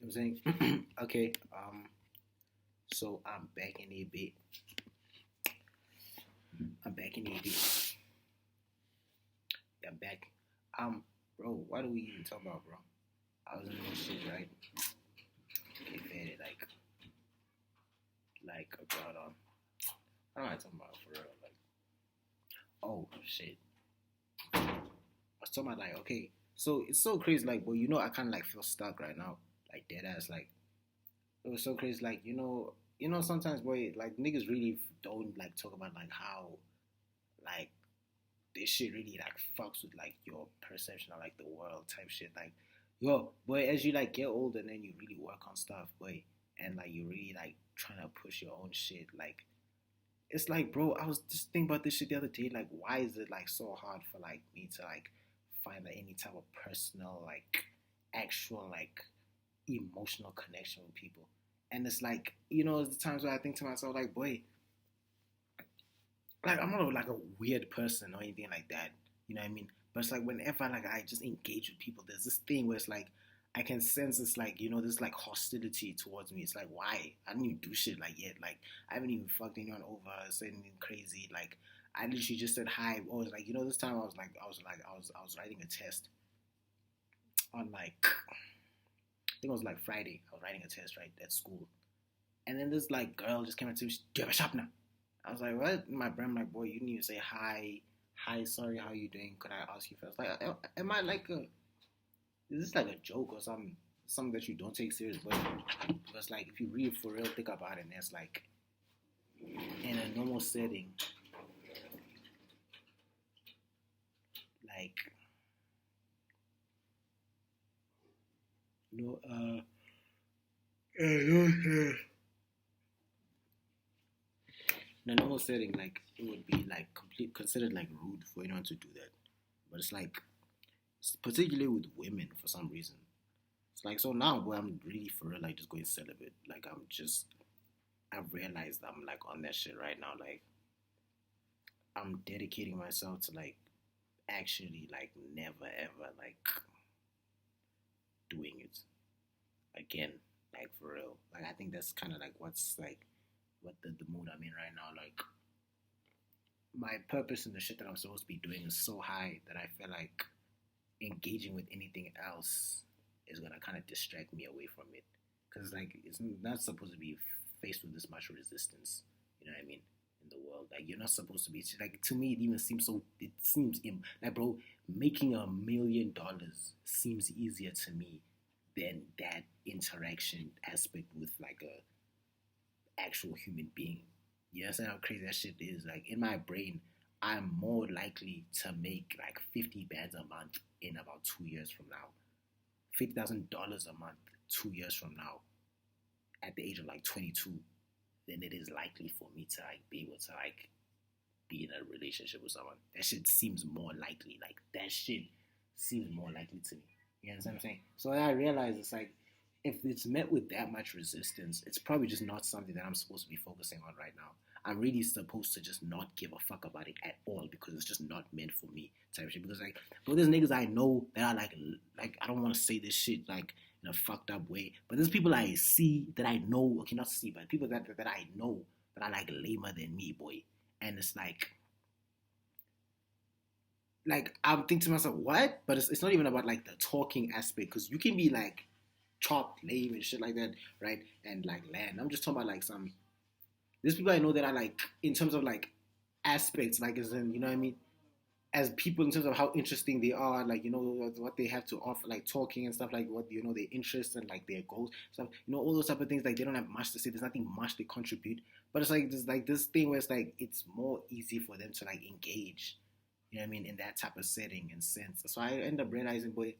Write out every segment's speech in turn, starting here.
I'm saying, okay, so I'm back in a bit. I'm back in a bit. Yeah, I'm back. Bro, what do we even talk about, bro? I was in this shit, right? Okay, fair, like about I don't know what I'm talking about for real. Like, oh shit, I was talking about like, okay, so it's so crazy, like, well, I kind of like feel stuck right now, like dead ass, like it was so crazy, like sometimes, boy, like niggas really don't like talk about like how like this shit really like fucks with like your perception of like the world type shit. Like, yo, boy, as you like get older and then you really work on stuff, boy, and like you really like trying to push your own shit. Like, it's like, bro, I was just thinking about this shit the other day. Like, why is it like so hard for like me to like find like any type of personal, like actual, like emotional connection with people? And it's like, the times where I think to myself, like, boy, like I'm not like a weird person or anything like that. You know what I mean? But it's like whenever like I just engage with people, there's this thing where it's like I can sense this like this like hostility towards me. It's like why? I didn't even do shit like yet. Like I haven't even fucked anyone over, said anything crazy. Like I literally just said hi. Or was like this time I was writing a test on like I think it was like Friday. I was writing a test right at school, and then this like girl just came up to me. Do you have a sharpener? I was like, what? In my brain, I'm like, boy, you need to say hi. Hi, sorry, how you doing? Could I ask you first? Like, am I like is this like a joke or something that you don't take serious? But because like, if you really for real think about it, and it's like, in a normal setting, like, you know, in a normal setting, like, it would be like considered like rude for anyone to do that. But it's like, particularly with women for some reason. It's like, so now, boy, I'm really for real, like, just going celibate. Like, I've realized I'm, like, on that shit right now. Like, I'm dedicating myself to, like, actually, like, never, ever, like, doing it again. Like, for real. Like, I think that's kind of, like, what the mood I'm in right now. Like, my purpose in the shit that I'm supposed to be doing is so high that I feel like engaging with anything else is gonna kind of distract me away from it, because like it's not supposed to be faced with this much resistance. You know what I mean? In the world, like you're not supposed to be. Like to me, it even seems so. It seems like, bro, making $1 million seems easier to me than that interaction aspect with like a actual human being. You understand how crazy that shit is? Like in my brain, I'm more likely to make like 50 bands a month in about 2 years from now. $50,000 a month 2 years from now, at the age of like 22, then it is likely for me to like be able to like be in a relationship with someone. That shit seems more likely. Like that shit seems more likely to me. You understand what I'm saying? So I realize it's like if it's met with that much resistance, it's probably just not something that I'm supposed to be focusing on right now. I'm really supposed to just not give a fuck about it at all because it's just not meant for me type of shit. Because like, but there's niggas I know that are like I don't want to say this shit like in a fucked up way, but there's people I see that I know, okay, not see, but people that I know that are like lamer than me, boy. And it's like I'm thinking to myself, what? But it's not even about like the talking aspect because you can be like chopped, lame, and shit like that, right? And like land. I'm just talking about like some. There's people I know that are like in terms of like aspects, like as in what I mean, as people in terms of how interesting they are, like what they have to offer, like talking and stuff, like what their interests and like their goals, stuff, all those type of things. Like they don't have much to say. There's nothing much they contribute, but it's like there's like this thing where it's like it's more easy for them to like engage. You know what I mean, in that type of setting and sense. So I end up realizing, boy,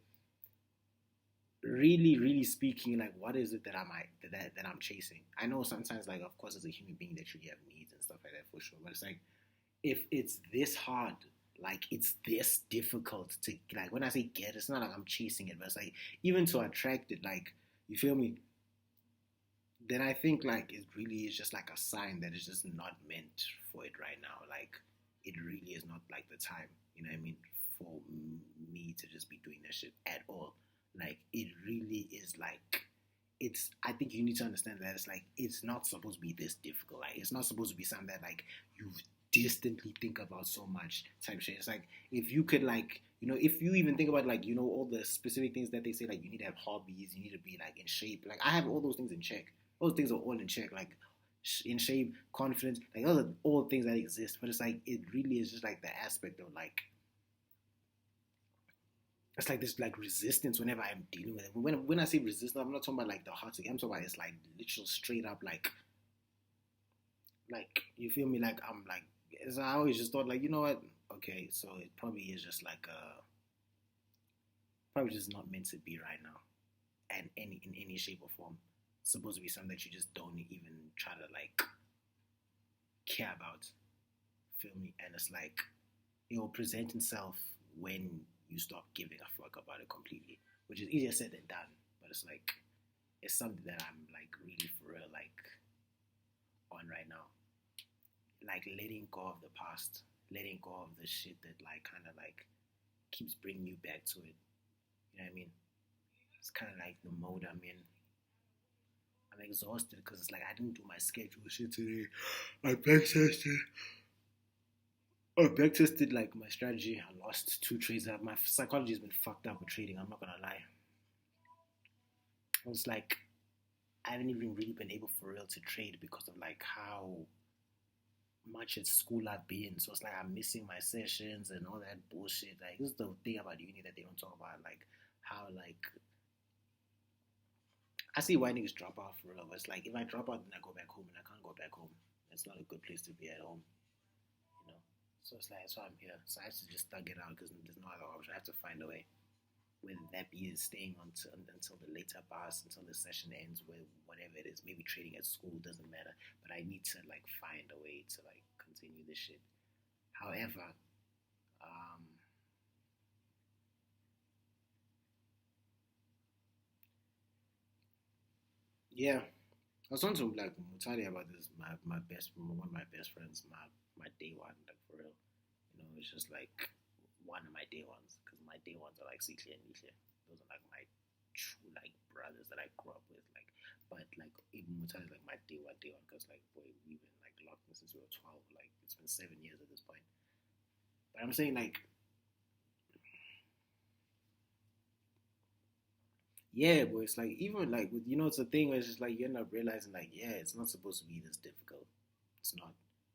really, really speaking, like what is it that that I'm chasing? I know sometimes, like of course, as a human being, that you have needs and stuff like that for sure. But it's like if it's this hard, like it's this difficult to like. When I say get, it's not like I'm chasing it, but it's like even to attract it, like you feel me? Then I think like it really is just like a sign that it's just not meant for it right now. Like it really is not like the time. You know what I mean? For me to just be doing that shit at all. Like it really is like it's I think you need to understand that it's like it's not supposed to be this difficult. Like it's not supposed to be something that like you distantly think about so much type shit. It's like if you could like if you even think about like all the specific things that they say like you need to have hobbies, you need to be like in shape. Like I have all those things in check. Those things are all in check. Like in shape, confidence, like those are all things that exist. But it's like it really is just like the aspect of like it's like this like resistance whenever I'm dealing with it. When I say resistance, I'm not talking about like the hard thing. I'm talking about it's like literal straight up like you feel me? Like I'm like as I always just thought like what? Okay, so it probably is just like probably just not meant to be right now, and in any shape or form. It's supposed to be something that you just don't even try to like care about. Feel me? And it's like it will present itself when you stop giving a fuck about it completely, which is easier said than done. But it's like it's something that I'm like really for real like on right now, like letting go of the past, letting go of the shit that like kind of like keeps bringing you back to it. You know what I mean? It's kind of like the mode I'm in. I'm exhausted because it's like I didn't do my schedule shit today. I backtested. I backtested like my strategy. I lost two trades. My psychology has been fucked up with trading. I'm not gonna lie. It's like I haven't even really been able for real to trade because of like how much at school I've been. So it's like I'm missing my sessions and all that bullshit. Like this is the thing about uni that they don't talk about. Like how like I see why niggas drop out for real. But it's like if I drop out, then I go back home, and I can't go back home. It's not a good place to be at home, you know. So it's like that's why I'm here. So I have to just thug it out because there's no other option. I have to find a way. Whether that be staying until the later bus, until the session ends, with whatever it is. Maybe trading at school doesn't matter, but I need to like find a way to like continue this shit. However, um, yeah, I was talking to like Mutali about this. My best one of my best friends, my day one, like for real. It's just like one of my day ones because my day ones are like Sikhi and Nisha. Those are like my true like brothers that I grew up with. Like, but like even Mutali is like my day one because like boy we've been like locked in since we were 12. Like it's been 7 years at this point. But I'm saying like yeah, but it's like even like with it's a thing where it's just like you end up realizing like yeah, it's not supposed to be this difficult. It's not.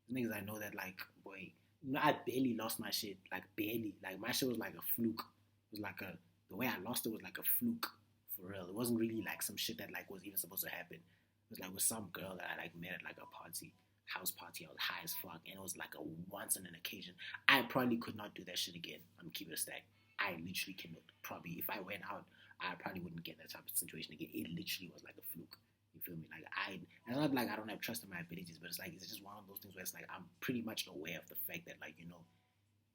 The thing is, I know that like boy, I barely lost my shit. Like barely. Like my shit was like a fluke. It was like a the way I lost it was like a fluke for real. It wasn't really like some shit that like was even supposed to happen. It was like with some girl that I like met at like a party, house party. I was high as fuck, and it was like a once in an occasion. I probably could not do that shit again. I'm keeping it a stack. I literally cannot. Probably if I went out, I probably wouldn't get that type of situation again. It literally was like a fluke. You feel me? Like it's not like I don't have trust in my abilities, but it's like it's just one of those things where it's like I'm pretty much aware of the fact that like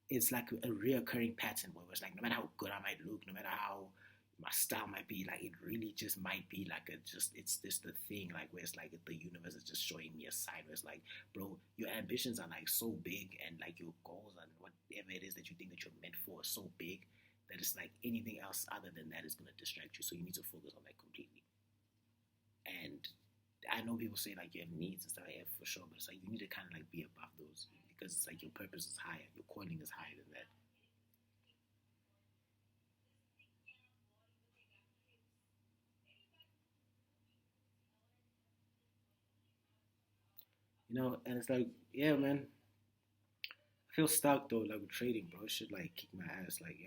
it's like a reoccurring pattern where it's like no matter how good I might look, no matter how my style might be, like it really just might be like it's just the thing like where it's like the universe is just showing me a sign where it's like, bro, your ambitions are like so big and like your goals and whatever it is that you think that you're meant for is so big that it's like anything else other than that is gonna distract you. So you need to focus on that completely. And I know people say like you have needs and stuff like that for sure, but it's like you need to kind of like be above those because it's like your purpose is higher, your calling is higher than that. And it's like, yeah, man, I feel stuck though, like with trading, bro. It should like kick my ass, like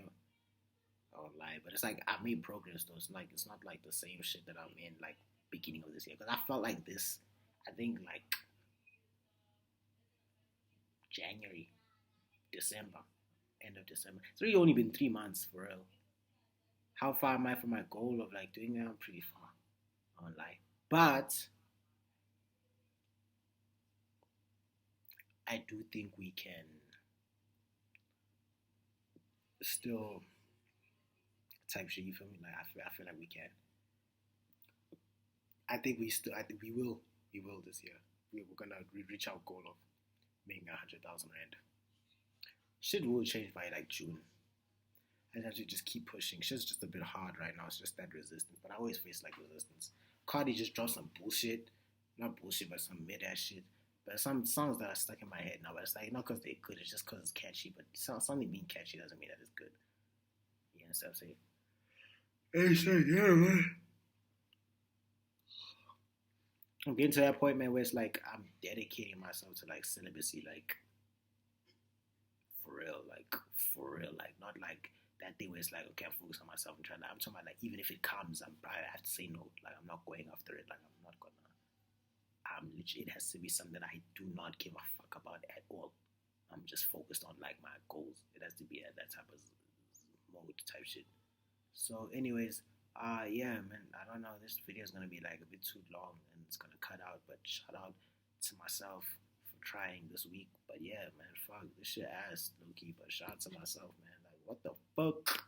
I won't lie, but it's like I made progress though. It's not like the same shit that I'm in like beginning of this year because I felt like this. I think like January, December, end of December. It's really only been 3 months for real. How far am I from my goal of like doing that? I'm pretty far. I won't lie, but I do think we can still type shit. You feel me? Like I feel like we can. I think we will this year. We're gonna reach our goal of making 100,000 rand. Shit will change by like June. I have to just keep pushing. Shit's just a bit hard right now. It's just that resistance. But I always face like resistance. Cardi just dropped some bullshit, not bullshit, but some mid ass shit. But some songs that are stuck in my head now, but it's like not because they're good, it's just because it's catchy. But something being catchy doesn't mean that it's good. You understand what I'm saying? Hey, shit, yeah, man. I'm getting to that point, man, where it's like I'm dedicating myself to like celibacy, like for real, like not like that thing where it's like okay, I'm focused on myself and trying. I'm talking about like even if it comes, I'm probably have to say no. Like I'm not going after it. Like I'm not gonna. I'm literally. It has to be something that I do not give a fuck about at all. I'm just focused on like my goals. It has to be at that type of mode type shit. So, anyways, yeah, man. I don't know. This video is gonna be like a bit too long and it's gonna cut out. But shout out to myself for trying this week. But yeah, man, fuck this shit ass, lowkey. But shout out to myself, man. Like, what the fuck?